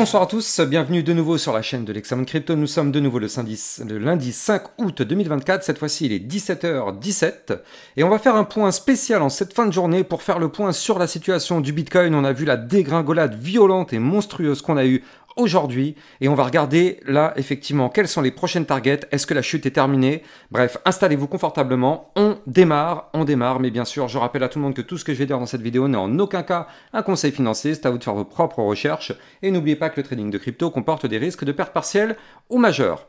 Bonsoir à tous, bienvenue de nouveau sur la chaîne de l'Hexamone Crypto. Nous sommes de nouveau le lundi 5 août 2024, cette fois-ci il est 17h17 et on va faire un point spécial en cette fin de journée pour faire le point sur la situation du Bitcoin. On a vu la dégringolade violente et monstrueuse qu'on a eue aujourd'hui et on va regarder là effectivement quelles sont les prochaines targets, est-ce que la chute est terminée? Bref, installez-vous confortablement, on démarre, mais bien sûr je rappelle à tout le monde que tout ce que je vais dire dans cette vidéo n'est en aucun cas un conseil financier, c'est à vous de faire vos propres recherches et n'oubliez pas que le trading de crypto comporte des risques de perte partielle ou majeure.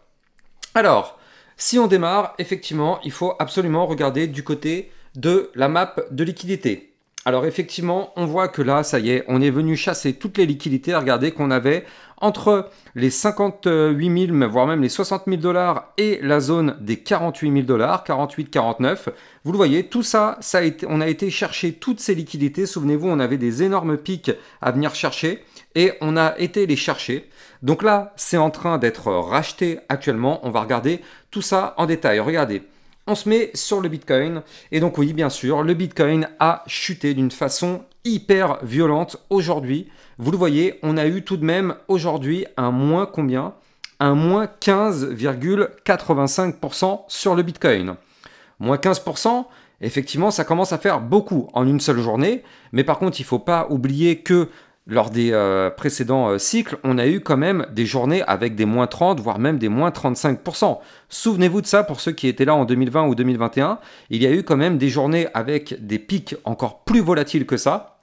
Alors, si on démarre, effectivement, il faut absolument regarder du côté de la map de liquidité. Alors effectivement, on voit que là, ça y est, on est venu chasser toutes les liquidités. Regardez qu'on avait entre les 58 000, voire même les 60 000 dollars et la zone des 48 000 dollars, 48, 49. Vous le voyez, tout ça, on a été chercher toutes ces liquidités. Souvenez-vous, on avait des énormes pics à venir chercher et on a été les chercher. Donc là, c'est en train d'être racheté actuellement. On va regarder tout ça en détail. Regardez. On se met sur le Bitcoin et donc oui, bien sûr, le Bitcoin a chuté d'une façon hyper violente aujourd'hui. Vous le voyez, on a eu tout de même aujourd'hui un moins combien? Un moins 15,85% sur le Bitcoin. Moins 15%, effectivement, ça commence à faire beaucoup en une seule journée. Mais par contre, il ne faut pas oublier que lors des précédents cycles, on a eu quand même des journées avec des moins 30, voire même des moins 35%. Souvenez-vous de ça pour ceux qui étaient là en 2020 ou 2021. Il y a eu quand même des journées avec des pics encore plus volatiles que ça.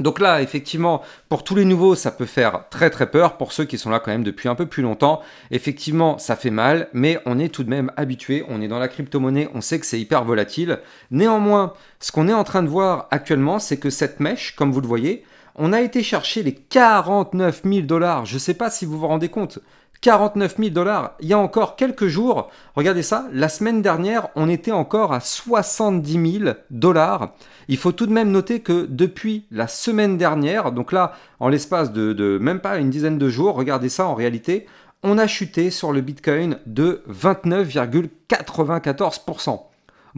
Donc là, effectivement, pour tous les nouveaux, ça peut faire très très peur. Pour ceux qui sont là quand même depuis un peu plus longtemps, effectivement, ça fait mal, mais on est tout de même habitué. On est dans la crypto-monnaie, on sait que c'est hyper volatile. Néanmoins, ce qu'on est en train de voir actuellement, c'est que cette mèche, comme vous le voyez, on a été chercher les 49 000 dollars. Je ne sais pas si vous vous rendez compte. 49 000 dollars. Il y a encore quelques jours, regardez ça, la semaine dernière, on était encore à 70 000 dollars. Il faut tout de même noter que depuis la semaine dernière, donc là, en l'espace de même pas une dizaine de jours, regardez ça en réalité, on a chuté sur le Bitcoin de 29,94%.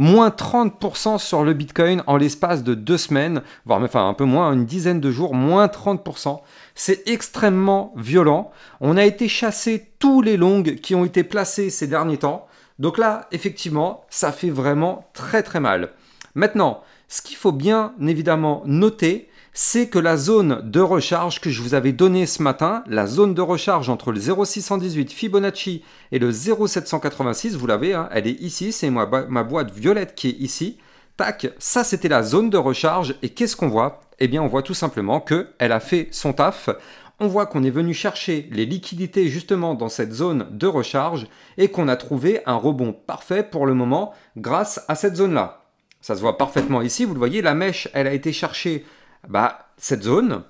Moins 30% sur le Bitcoin en l'espace de 2 semaines, voire enfin un peu moins, une dizaine de jours, moins 30%. C'est extrêmement violent. On a été chasser tous les longs qui ont été placés ces derniers temps. Donc là, effectivement, ça fait vraiment très très mal. Maintenant, ce qu'il faut bien évidemment noter, c'est que la zone de recharge que je vous avais donnée ce matin, la zone de recharge entre le 0,618 Fibonacci et le 0,786, vous l'avez, hein, elle est ici, c'est ma boîte violette qui est ici. Tac, ça c'était la zone de recharge et qu'est-ce qu'on voit? Eh bien on voit tout simplement qu'elle a fait son taf. On voit qu'on est venu chercher les liquidités justement dans cette zone de recharge et qu'on a trouvé un rebond parfait pour le moment grâce à cette zone-là. Ça se voit parfaitement ici, vous le voyez, la mèche, elle a été chercher cette zone.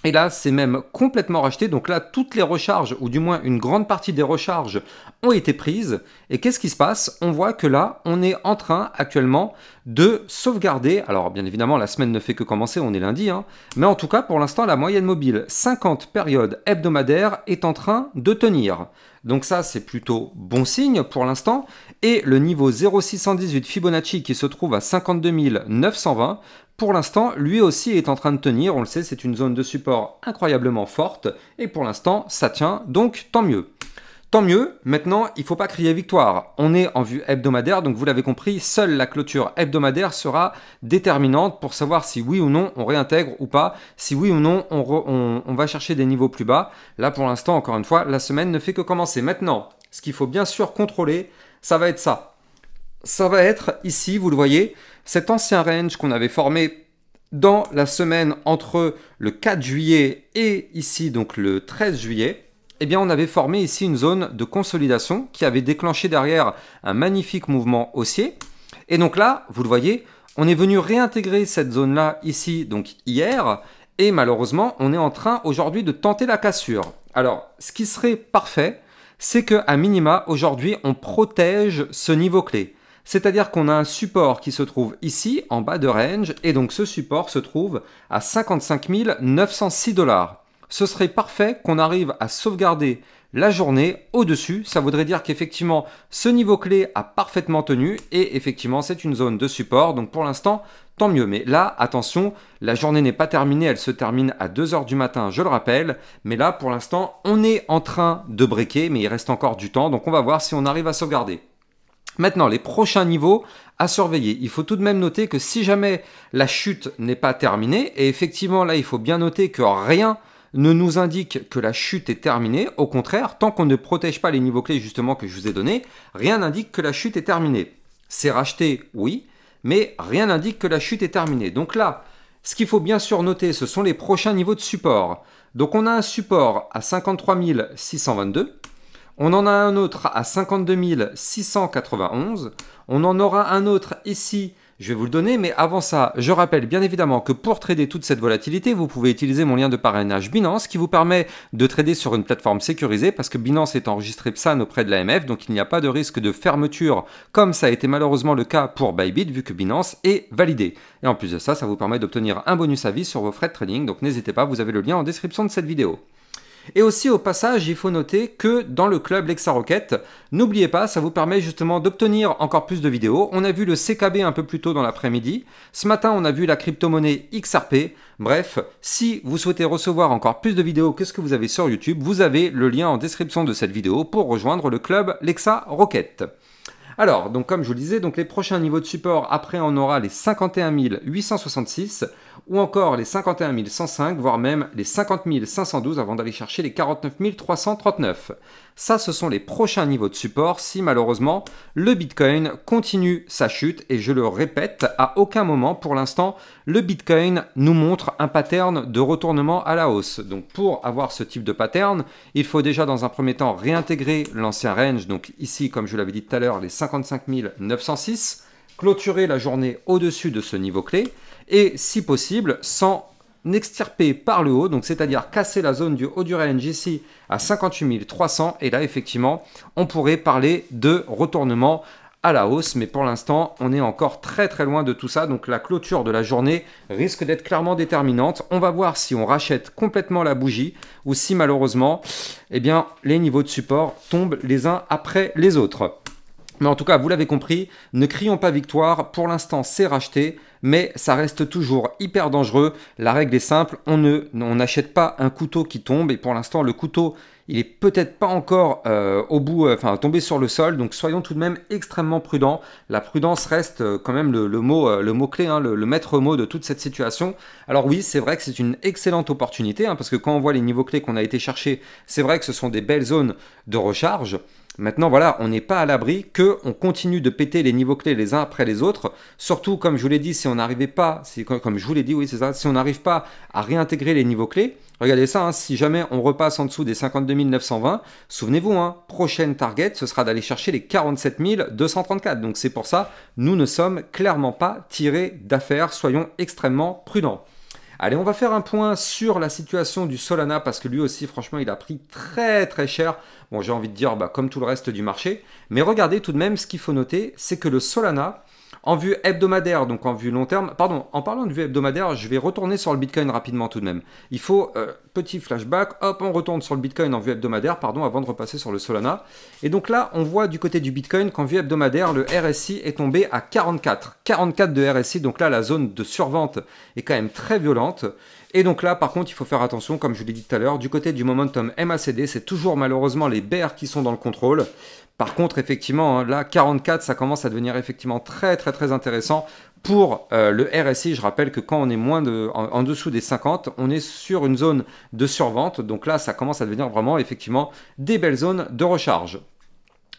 Et là, c'est même complètement racheté. Donc là, toutes les recharges, ou du moins une grande partie des recharges, ont été prises. Et qu'est-ce qui se passe? On voit que là, on est en train actuellement de sauvegarder. Alors, bien évidemment, la semaine ne fait que commencer, on est lundi. Hein, mais en tout cas, pour l'instant, la moyenne mobile 50 périodes hebdomadaires est en train de tenir. Donc ça, c'est plutôt bon signe pour l'instant. Et le niveau 0,618 Fibonacci qui se trouve à 52 920, pour l'instant, lui aussi est en train de tenir. On le sait, c'est une zone de support incroyablement forte. Et pour l'instant, ça tient, donc tant mieux. Tant mieux, maintenant, il ne faut pas crier victoire. On est en vue hebdomadaire, donc vous l'avez compris, seule la clôture hebdomadaire sera déterminante pour savoir si oui ou non on réintègre ou pas, si oui ou non on va chercher des niveaux plus bas. Là, pour l'instant, encore une fois, la semaine ne fait que commencer. Maintenant, ce qu'il faut bien sûr contrôler, ça va être ça. Ça va être ici, vous le voyez, cet ancien range qu'on avait formé dans la semaine entre le 4 juillet et ici, donc le 13 juillet. Eh bien, on avait formé ici une zone de consolidation qui avait déclenché derrière un magnifique mouvement haussier. Et donc là, vous le voyez, on est venu réintégrer cette zone-là ici, donc hier. Et malheureusement, on est en train aujourd'hui de tenter la cassure. Alors, ce qui serait parfait, c'est qu'à minima, aujourd'hui, on protège ce niveau clé. C'est-à-dire qu'on a un support qui se trouve ici, en bas de range, et donc ce support se trouve à 55 906 dollars. Ce serait parfait qu'on arrive à sauvegarder la journée au-dessus. Ça voudrait dire qu'effectivement, ce niveau clé a parfaitement tenu et effectivement, c'est une zone de support. Donc pour l'instant, tant mieux. Mais là, attention, la journée n'est pas terminée, elle se termine à 2 h du matin, je le rappelle. Mais là, pour l'instant, on est en train de breaker, mais il reste encore du temps, donc on va voir si on arrive à sauvegarder. Maintenant, les prochains niveaux à surveiller. Il faut tout de même noter que si jamais la chute n'est pas terminée, et effectivement là, il faut bien noter que rien ne nous indique que la chute est terminée. Au contraire, tant qu'on ne protège pas les niveaux clés justement que je vous ai donnés, rien n'indique que la chute est terminée. C'est racheté, oui, mais rien n'indique que la chute est terminée. Donc là, ce qu'il faut bien sûr noter, ce sont les prochains niveaux de support. Donc on a un support à 53 622. On en a un autre à 52 691. On en aura un autre ici, je vais vous le donner, mais avant ça, je rappelle bien évidemment que pour trader toute cette volatilité, vous pouvez utiliser mon lien de parrainage Binance qui vous permet de trader sur une plateforme sécurisée parce que Binance est enregistré PSAN auprès de l'AMF, donc il n'y a pas de risque de fermeture comme ça a été malheureusement le cas pour Bybit vu que Binance est validé. Et en plus de ça, ça vous permet d'obtenir un bonus à vie sur vos frais de trading, donc n'hésitez pas, vous avez le lien en description de cette vidéo. Et aussi au passage, il faut noter que dans le club Lexa Rocket, n'oubliez pas, ça vous permet justement d'obtenir encore plus de vidéos. On a vu le CKB un peu plus tôt dans l'après-midi. Ce matin, on a vu la crypto-monnaie XRP. Bref, si vous souhaitez recevoir encore plus de vidéos que ce que vous avez sur YouTube, vous avez le lien en description de cette vidéo pour rejoindre le club Lexa Rocket. Alors, donc comme je vous le disais, donc les prochains niveaux de support, après on aura les 51 866 ou encore les 51 105, voire même les 50 512 avant d'aller chercher les 49 339. Ça, ce sont les prochains niveaux de support si malheureusement le Bitcoin continue sa chute. Et je le répète, à aucun moment pour l'instant, le Bitcoin nous montre un pattern de retournement à la hausse. Donc pour avoir ce type de pattern, il faut déjà dans un premier temps réintégrer l'ancien range. Donc ici, comme je l'avais dit tout à l'heure, les 55 906, clôturer la journée au-dessus de ce niveau clé et si possible, sans extirper par le haut, donc c'est-à-dire casser la zone du haut du range ici à 58 300 et là effectivement on pourrait parler de retournement à la hausse, mais pour l'instant on est encore très loin de tout ça, donc la clôture de la journée risque d'être clairement déterminante. On va voir si on rachète complètement la bougie ou si malheureusement eh bien, les niveaux de support tombent les uns après les autres. Mais en tout cas, vous l'avez compris, ne crions pas victoire, pour l'instant c'est racheté, mais ça reste toujours hyper dangereux. La règle est simple, on n'achète pas un couteau qui tombe, et pour l'instant le couteau, il est peut-être pas encore au bout, tombé sur le sol, donc soyons tout de même extrêmement prudents. La prudence reste quand même le mot clé, hein, le maître mot de toute cette situation. Alors oui, c'est vrai que c'est une excellente opportunité, hein, parce que quand on voit les niveaux clés qu'on a été chercher, c'est vrai que ce sont des belles zones de recharge. Maintenant, voilà, on n'est pas à l'abri qu'on continue de péter les niveaux clés les uns après les autres. Surtout, comme je vous l'ai dit, si on n'arrivait pas, comme je vous l'ai dit, oui, c'est ça, si on n'arrive pas à réintégrer les niveaux clés, regardez ça, hein, si jamais on repasse en dessous des 52 920, souvenez-vous, hein, prochaine target, ce sera d'aller chercher les 47 234. Donc c'est pour ça, nous ne sommes clairement pas tirés d'affaire, soyons extrêmement prudents. Allez, on va faire un point sur la situation du Solana parce que lui aussi, franchement, il a pris très cher. Bon, j'ai envie de dire comme tout le reste du marché. Mais regardez tout de même, ce qu'il faut noter, c'est que le Solana, en vue hebdomadaire, donc en vue long terme, pardon, en parlant de vue hebdomadaire, je vais retourner sur le Bitcoin rapidement tout de même. Il faut, petit flashback, hop, on retourne sur le Bitcoin en vue hebdomadaire, pardon, avant de repasser sur le Solana. Et donc là, on voit du côté du Bitcoin qu'en vue hebdomadaire, le RSI est tombé à 44. 44 de RSI, donc là, la zone de survente est quand même très violente. Et donc là, par contre, il faut faire attention, comme je l'ai dit tout à l'heure, du côté du momentum MACD, c'est toujours malheureusement les bears qui sont dans le contrôle. Par contre, effectivement, là, 44, ça commence à devenir effectivement très intéressant pour le RSI. Je rappelle que quand on est en dessous des 50, on est sur une zone de survente. Donc là, ça commence à devenir vraiment effectivement des belles zones de recharge.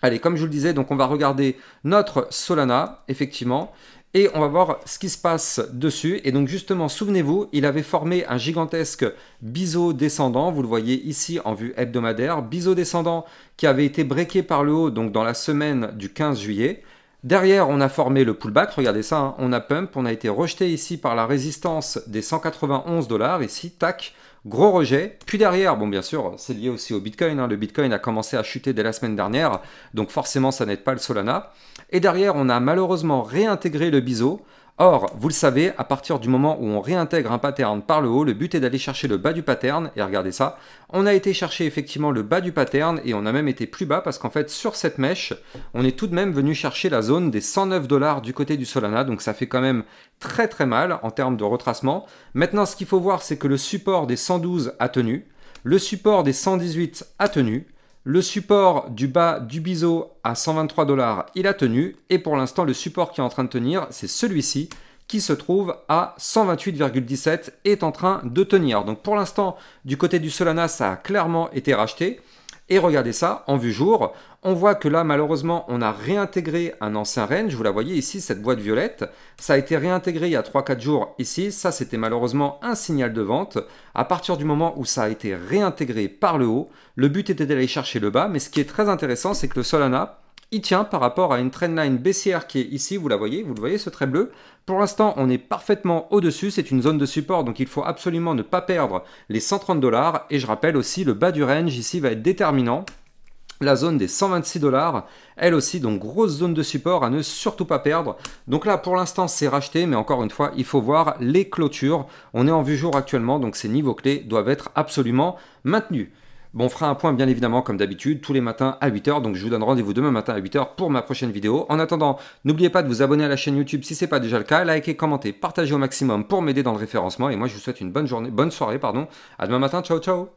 Allez, comme je vous le disais, donc on va regarder notre Solana, effectivement. Et on va voir ce qui se passe dessus. Et donc justement, souvenez-vous, il avait formé un gigantesque biseau descendant. Vous le voyez ici en vue hebdomadaire. Biseau descendant qui avait été breaké par le haut donc dans la semaine du 15 juillet. Derrière, on a formé le pullback. Regardez ça, hein, on a pump. On a été rejeté ici par la résistance des 191 $. Ici, tac. Gros rejet, puis derrière, bon bien sûr, c'est lié aussi au Bitcoin, hein. Le Bitcoin a commencé à chuter dès la semaine dernière, donc forcément ça n'aide pas le Solana. Et derrière, on a malheureusement réintégré le biseau Or, vous le savez, à partir du moment où on réintègre un pattern par le haut, le but est d'aller chercher le bas du pattern, et regardez ça, on a été chercher effectivement le bas du pattern, et on a même été plus bas, parce qu'en fait, sur cette mèche, on est tout de même venu chercher la zone des 109 $ du côté du Solana, donc ça fait quand même très très mal en termes de retracement. Maintenant, ce qu'il faut voir, c'est que le support des 112 a tenu, le support des 118 a tenu, le support du bas du biseau à 123 $, il a tenu. Et pour l'instant, le support qui est en train de tenir, c'est celui-ci qui se trouve à 128,17 est en train de tenir. Donc pour l'instant, du côté du Solana, ça a clairement été racheté. Et regardez ça, en vue jour, on voit que là, malheureusement, on a réintégré un ancien range. Vous la voyez ici, cette boîte violette. Ça a été réintégré il y a 3-4 jours ici. Ça, c'était malheureusement un signal de vente. À partir du moment où ça a été réintégré par le haut, le but était d'aller chercher le bas. Mais ce qui est très intéressant, c'est que le Solana, il tient par rapport à une trendline baissière qui est ici, vous le voyez ce trait bleu. Pour l'instant, on est parfaitement au-dessus, c'est une zone de support, donc il faut absolument ne pas perdre les 130 $. Et je rappelle aussi, le bas du range ici va être déterminant. La zone des 126 $, elle aussi, donc grosse zone de support à ne surtout pas perdre. Donc là, pour l'instant, c'est racheté, mais encore une fois, il faut voir les clôtures. On est en vue jour actuellement, donc ces niveaux clés doivent être absolument maintenus. Bon, on fera un point bien évidemment comme d'habitude tous les matins à 8 h, donc je vous donne rendez-vous demain matin à 8 h pour ma prochaine vidéo. En attendant, n'oubliez pas de vous abonner à la chaîne YouTube si ce n'est pas déjà le cas, likez, commentez, partagez au maximum pour m'aider dans le référencement et moi je vous souhaite une bonne journée, bonne soirée pardon. À demain matin, ciao ciao.